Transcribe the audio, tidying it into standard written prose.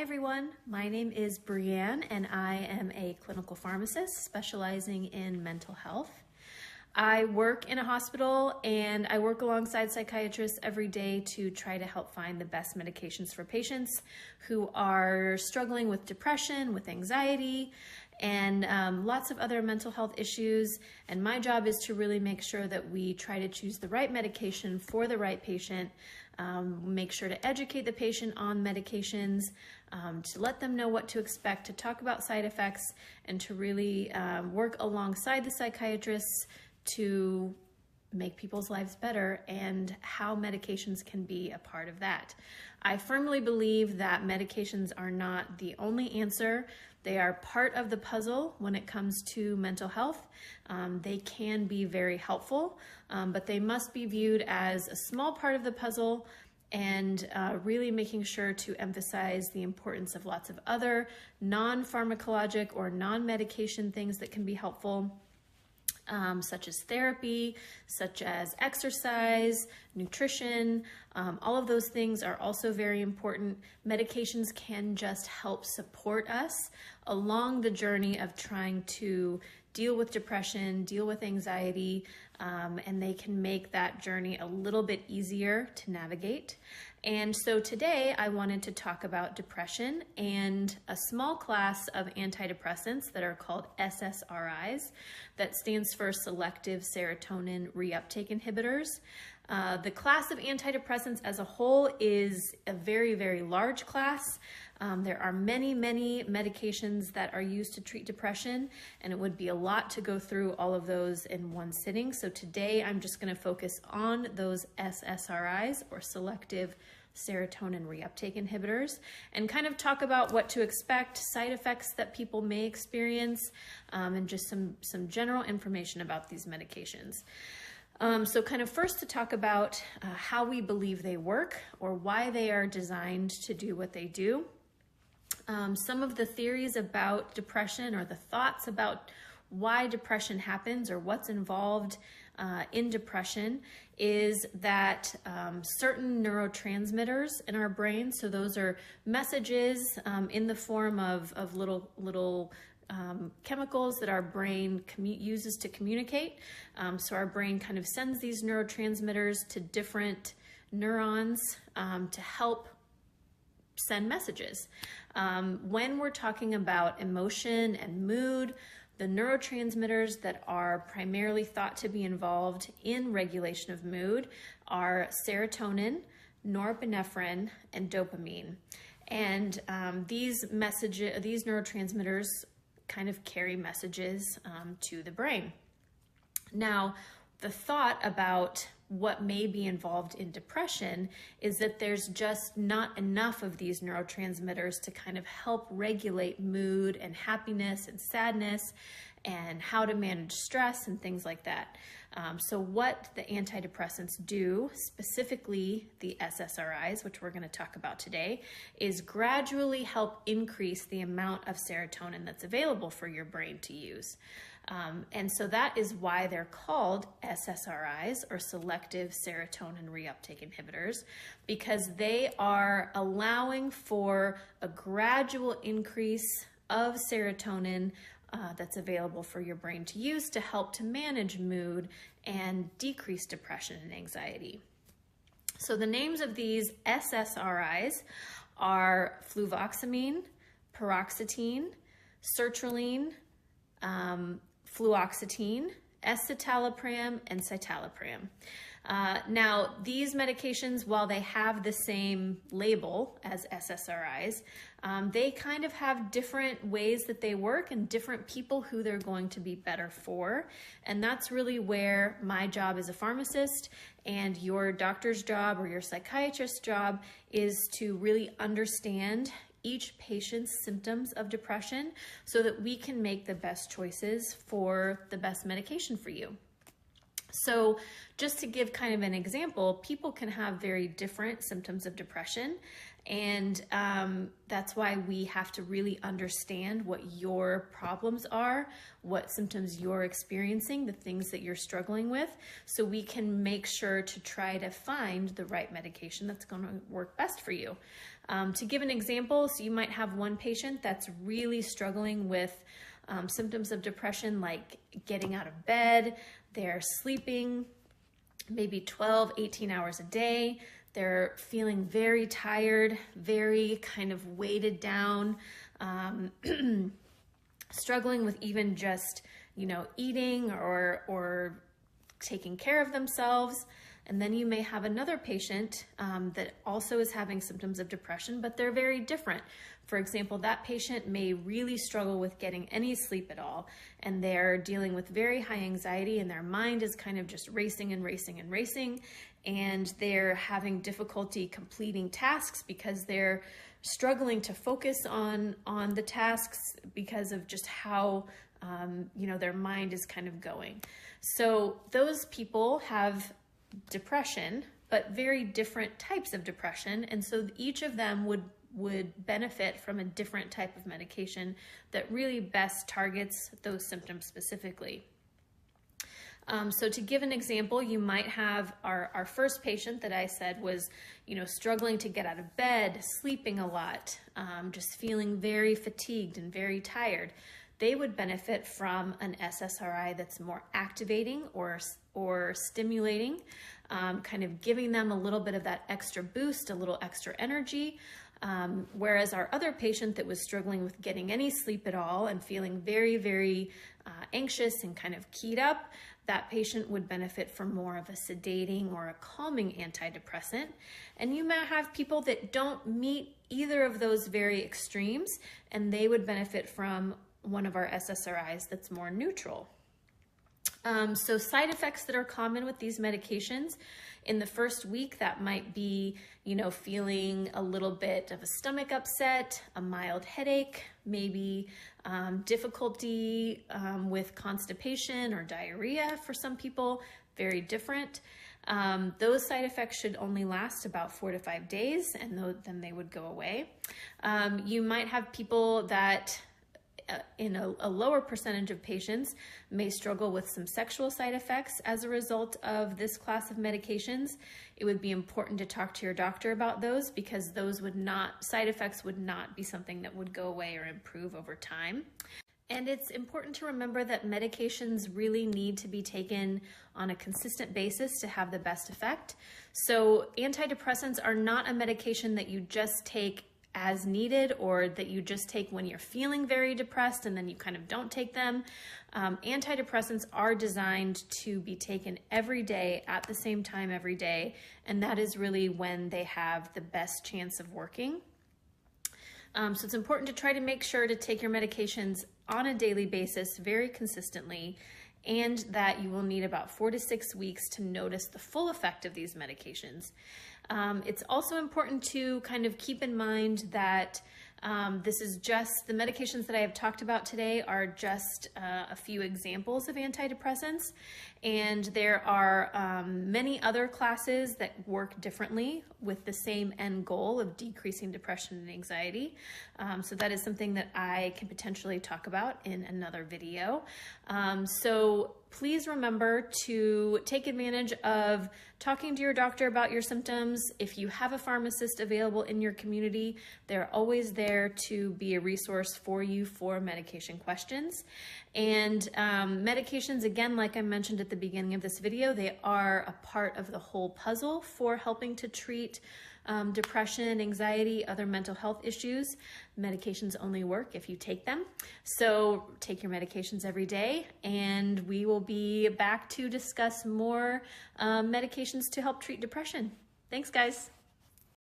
everyone, my name is Brianne and I am a clinical pharmacist specializing in mental health. I work in a hospital and I work alongside psychiatrists every day to try to help find the best medications for patients who are struggling with depression, with anxiety, and lots of other mental health issues. And my job is to really make sure that we try to choose the right medication for the right patient, make sure to educate the patient on medications, to let them know what to expect, to talk about side effects, and to really work alongside the psychiatrists to make people's lives better and how medications can be a part of that. I firmly believe that medications are not the only answer. They are part of the puzzle when it comes to mental health. They can be very helpful, but they must be viewed as a small part of the puzzle and really making sure to emphasize the importance of lots of other non-pharmacologic or non-medication things that can be helpful. Such as therapy, such as exercise, nutrition, all of those things are also very important. Medications can just help support us along the journey of trying to deal with depression, deal with anxiety, and they can make that journey a little bit easier to navigate. And so today I wanted to talk about depression and a small class of antidepressants that are called SSRIs, that stands for selective serotonin reuptake inhibitors. The class of antidepressants as a whole is a very, very large class. There are many, many medications that are used to treat depression, and it would be a lot to go through all of those in one sitting. So today I'm just going to focus on those SSRIs, or selective serotonin reuptake inhibitors, and kind of talk about what to expect, side effects that people may experience, and just some general information about these medications. So kind of first to talk about how we believe they work, or why they are designed to do what they do. Some of the theories about depression, or the thoughts about why depression happens or what's involved in depression, is that certain neurotransmitters in our brain, so those are messages in the form of little chemicals that our brain uses to communicate. So our brain kind of sends these neurotransmitters to different neurons to help send messages. When we're talking about emotion and mood, the neurotransmitters that are primarily thought to be involved in regulation of mood are serotonin, norepinephrine, and dopamine. And these neurotransmitters kind of carry messages to the brain. Now, the thought about what may be involved in depression is that there's just not enough of these neurotransmitters to kind of help regulate mood and happiness and sadness and how to manage stress and things like that. So what the antidepressants do, specifically the SSRIs, which we're going to talk about today, is gradually help increase the amount of serotonin that's available for your brain to use. And so that is why they're called SSRIs, or selective serotonin reuptake inhibitors, because they are allowing for a gradual increase of serotonin that's available for your brain to use to help to manage mood and decrease depression and anxiety. So the names of these SSRIs are fluvoxamine, paroxetine, sertraline, fluoxetine, escitalopram, and citalopram. Now, these medications, while they have the same label as SSRIs, they kind of have different ways that they work and different people who they're going to be better for. And that's really where my job as a pharmacist and your doctor's job or your psychiatrist's job is to really understand each patient's symptoms of depression so that we can make the best choices for the best medication for you. So just to give kind of an example, people can have very different symptoms of depression, and that's why we have to really understand what your problems are, what symptoms you're experiencing, the things that you're struggling with, so we can make sure to try to find the right medication that's going to work best for you. To give an example, so you might have one patient that's really struggling with symptoms of depression, like getting out of bed, they're sleeping maybe 12, 18 hours a day. They're feeling very tired, very kind of weighted down, struggling with even just, eating or taking care of themselves. And then you may have another patient that also is having symptoms of depression, but they're very different. For example, that patient may really struggle with getting any sleep at all, and they're dealing with very high anxiety, and their mind is kind of just racing and racing and racing, and they're having difficulty completing tasks because they're struggling to focus on the tasks because of just how their mind is kind of going. So those people have depression, but very different types of depression, and so each of them would benefit from a different type of medication that really best targets those symptoms specifically. So to give an example, you might have our first patient that I said was, struggling to get out of bed, sleeping a lot, just feeling very fatigued and very tired. They would benefit from an SSRI that's more activating or stimulating, kind of giving them a little bit of that extra boost, a little extra energy. Whereas our other patient that was struggling with getting any sleep at all and feeling very, very anxious and kind of keyed up, that patient would benefit from more of a sedating or a calming antidepressant. And you might have people that don't meet either of those very extremes, and they would benefit from one of our SSRIs that's more neutral. So side effects that are common with these medications, in the first week, that might be, feeling a little bit of a stomach upset, a mild headache, maybe difficulty with constipation or diarrhea for some people, very different. Those side effects should only last about 4 to 5 days, and then they would go away. You might have people that in a lower percentage of patients may struggle with some sexual side effects as a result of this class of medications. It would be important to talk to your doctor about those, because those side effects would not be something that would go away or improve over time. And it's important to remember that medications really need to be taken on a consistent basis to have the best effect. So antidepressants are not a medication that you just take as needed, or that you just take when you're feeling very depressed and then you kind of don't take them. Antidepressants are designed to be taken every day at the same time every day, and that is really when they have the best chance of working. So it's important to try to make sure to take your medications on a daily basis very consistently, and that you will need about 4 to 6 weeks to notice the full effect of these medications. It's also important to kind of keep in mind that this is just, the medications that I have talked about today are just a few examples of antidepressants, and there are many other classes that work differently with the same end goal of decreasing depression and anxiety. So that is something that I can potentially talk about in another video. So please remember to take advantage of talking to your doctor about your symptoms. If you have a pharmacist available in your community, they're always there to be a resource for you for medication questions. And medications, again, like I mentioned at the beginning of this video, they are a part of the whole puzzle for helping to treat depression, anxiety, other mental health issues. Medications only work if you take them. So take your medications every day, and we will be back to discuss more medications to help treat depression. Thanks, guys.